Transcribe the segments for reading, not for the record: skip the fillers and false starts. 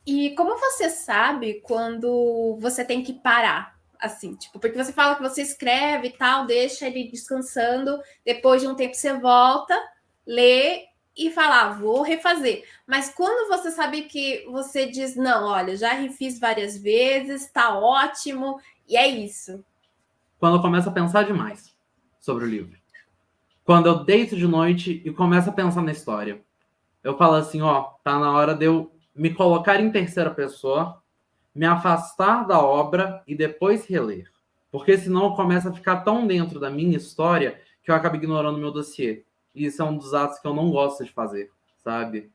E como você sabe quando você tem que parar? Assim, tipo, porque você fala que você escreve e tal, deixa ele descansando, depois de um tempo você volta, lê e fala, vou refazer. Mas quando você sabe que você diz, não, olha, já refiz várias vezes, tá ótimo, e é isso. Quando eu começo a pensar demais sobre o livro. Quando eu deito de noite e começo a pensar na história. Eu falo assim, ó, tá na hora de eu me colocar em terceira pessoa, me afastar da obra e depois reler. Porque senão eu começo a ficar tão dentro da minha história que eu acabo ignorando meu dossiê. E isso é um dos atos que eu não gosto de fazer, sabe?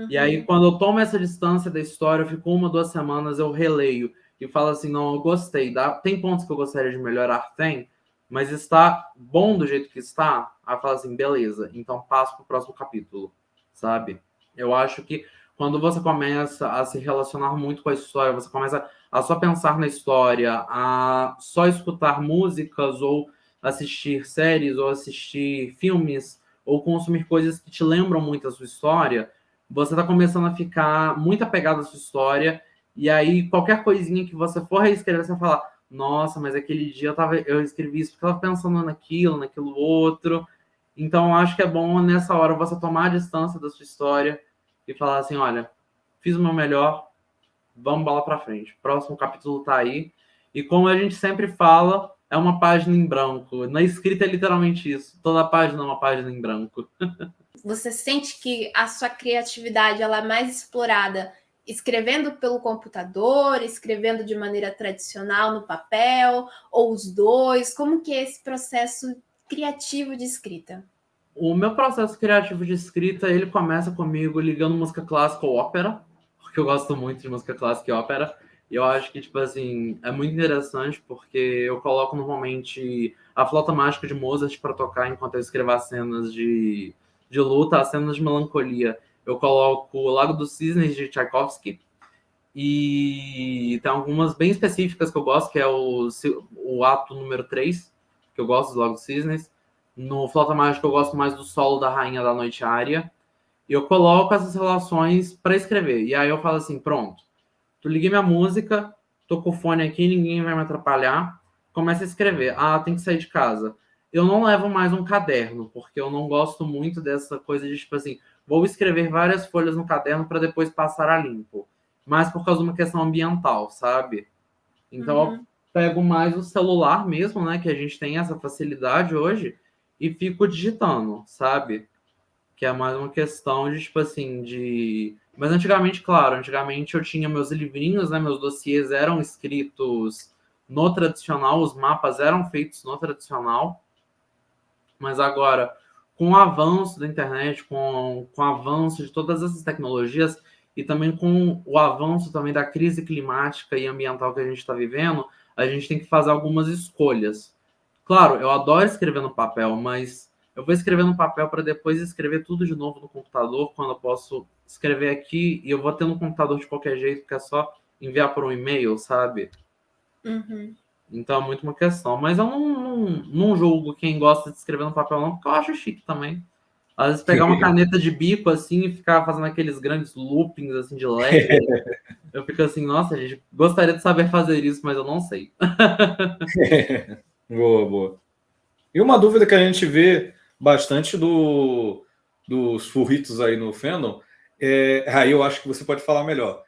E aí, Uhum. quando eu tomo essa distância da história, eu fico 1, 2 semanas, eu releio e falo assim, não, eu gostei. Tem pontos que eu gostaria de melhorar? Tem. Mas está bom do jeito que está? Aí eu falo assim, beleza, então passo para o próximo capítulo, sabe? Eu acho que quando você começa a se relacionar muito com a história, você começa a só pensar na história, a só escutar músicas ou assistir séries ou assistir filmes ou consumir coisas que te lembram muito a sua história, você tá começando a ficar muito apegado à sua história, e aí qualquer coisinha que você for reescrever, você vai falar, nossa, mas aquele dia eu escrevi isso porque eu tava pensando naquilo outro. Então eu acho que é bom nessa hora você tomar a distância da sua história e falar assim, olha, fiz o meu melhor, vamos bola pra frente. O próximo capítulo tá aí. E como a gente sempre fala, é uma página em branco. Na escrita é literalmente isso. Toda página é uma página em branco. Você sente que a sua criatividade ela é mais explorada escrevendo pelo computador, escrevendo de maneira tradicional no papel, ou os dois? Como que é esse processo criativo de escrita? O meu processo criativo de escrita, ele começa comigo ligando música clássica ou ópera, porque eu gosto muito de música clássica e ópera. E eu acho que, tipo assim, é muito interessante porque eu coloco normalmente a flauta mágica de Mozart para tocar enquanto eu escrevo as cenas de luta, as cenas de melancolia. Eu coloco o Lago dos Cisnes de Tchaikovsky e tem algumas bem específicas que eu gosto, que é o ato número 3 que eu gosto do Lago dos Cisnes. No Flauta Mágica eu gosto mais do solo da Rainha da Noite Área. E eu coloco essas relações para escrever. E aí eu falo assim, pronto, tu liguei minha música, tô com o fone aqui, ninguém vai me atrapalhar. Começa a escrever. Ah, tem que sair de casa. Eu não levo mais um caderno, porque eu não gosto muito dessa coisa de, tipo assim, vou escrever várias folhas no caderno para depois passar a limpo. Mas por causa de uma questão ambiental, sabe? Então eu Uhum. pego mais o celular mesmo, né? Que a gente tem essa facilidade hoje, e fico digitando, sabe? Que é mais uma questão de, tipo assim, de. Mas antigamente, claro, antigamente eu tinha meus livrinhos, né? Meus dossiês eram escritos no tradicional, os mapas eram feitos no tradicional, mas agora, com o avanço da internet, com o avanço de todas essas tecnologias e também com o avanço também da crise climática e ambiental que a gente está vivendo, a gente tem que fazer algumas escolhas. Claro, eu adoro escrever no papel, mas eu vou escrever no papel para depois escrever tudo de novo no computador, quando eu posso escrever aqui e eu vou ter no computador de qualquer jeito, que é só enviar por um e-mail, sabe? Uhum. Então é muito uma questão. Mas eu não julgo quem gosta de escrever no papel, não, porque eu acho chique também. Às vezes pegar uma caneta de bico assim e ficar fazendo aqueles grandes loopings assim de letra. Eu fico assim, nossa, gente, gostaria de saber fazer isso, mas eu não sei. Boa, boa. E uma dúvida que a gente vê bastante dos furritos aí no fandom, aí eu acho que você pode falar melhor.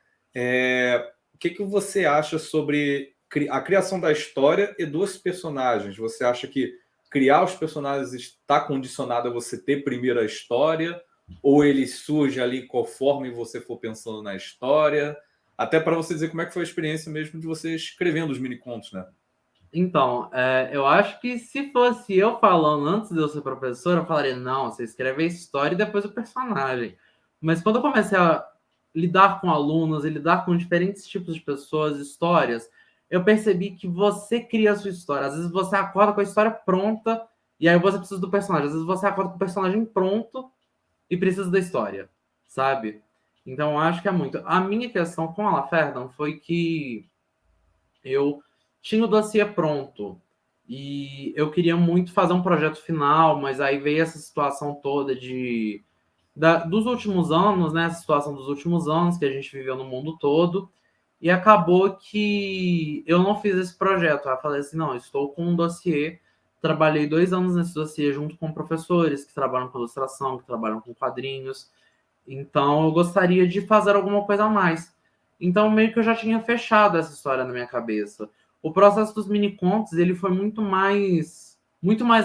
O que você acha sobre a criação da história e dos personagens? Você acha que criar os personagens está condicionado a você ter primeiro a história? Ou ele surge ali conforme você for pensando na história? Até para você dizer como é que foi a experiência mesmo de você escrevendo os mini-contos, né? Então, eu acho que se fosse eu falando antes de eu ser professor, eu falaria, não, você escreve a história e depois o personagem. Mas quando eu comecei a lidar com alunos e lidar com diferentes tipos de pessoas, histórias, eu percebi que você cria a sua história. Às vezes você acorda com a história pronta e aí você precisa do personagem. Às vezes você acorda com o personagem pronto e precisa da história, sabe? Então, eu acho que é muito. A minha questão com a Laferdan foi que eu tinha o dossiê pronto e eu queria muito fazer um projeto final, mas aí veio essa situação toda dos últimos anos, né, a situação dos últimos anos que a gente viveu no mundo todo, e acabou que eu não fiz esse projeto. Eu falei assim, não, estou com um dossiê, trabalhei 2 anos nesse dossiê junto com professores que trabalham com ilustração, que trabalham com quadrinhos, então eu gostaria de fazer alguma coisa a mais. Então meio que eu já tinha fechado essa história na minha cabeça. O processo dos mini contos, ele foi muito mais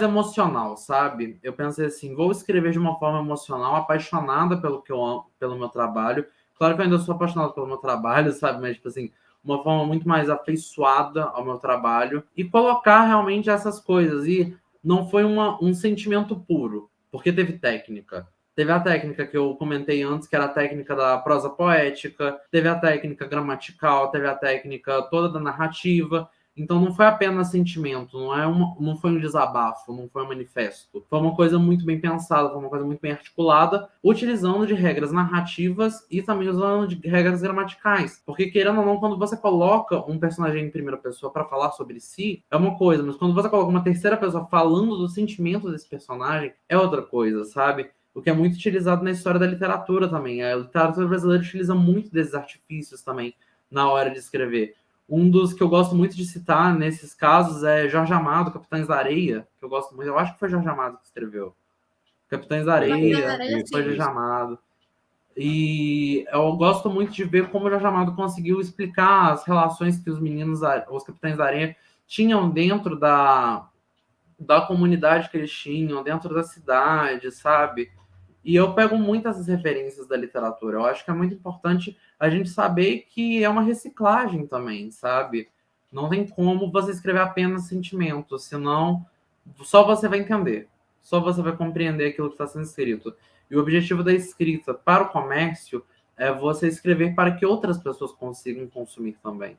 emocional, sabe? Eu pensei assim, vou escrever de uma forma emocional, apaixonada pelo que eu amo, pelo meu trabalho. Claro que eu ainda sou apaixonado pelo meu trabalho, sabe? Mas, tipo assim, uma forma muito mais afeiçoada ao meu trabalho e colocar realmente essas coisas. E não foi um sentimento puro, porque teve técnica. Teve a técnica que eu comentei antes, que era a técnica da prosa poética, teve a técnica gramatical, teve a técnica toda da narrativa. Então não foi apenas sentimento, não foi um desabafo, não foi um manifesto. Foi uma coisa muito bem pensada, foi uma coisa muito bem articulada, utilizando de regras narrativas e também usando de regras gramaticais. Porque, querendo ou não, quando você coloca um personagem em primeira pessoa para falar sobre si, é uma coisa, mas quando você coloca uma terceira pessoa falando dos sentimentos desse personagem, é outra coisa, sabe? O que é muito utilizado na história da literatura também. A literatura brasileira utiliza muito desses artifícios também na hora de escrever. Um dos que eu gosto muito de citar nesses casos é Jorge Amado, Capitães da Areia, que eu gosto muito. Eu acho que foi Jorge Amado que escreveu. Capitães da Areia, foi Jorge Amado. E eu gosto muito de ver como o Jorge Amado conseguiu explicar as relações que os Capitães da Areia tinham dentro da comunidade que eles tinham, dentro da cidade, sabe? E eu pego muitas essas referências da literatura. Eu acho que é muito importante a gente saber que é uma reciclagem também, sabe? Não tem como você escrever apenas sentimentos, senão só você vai entender. Só você vai compreender aquilo que está sendo escrito. E o objetivo da escrita para o comércio é você escrever para que outras pessoas consigam consumir também.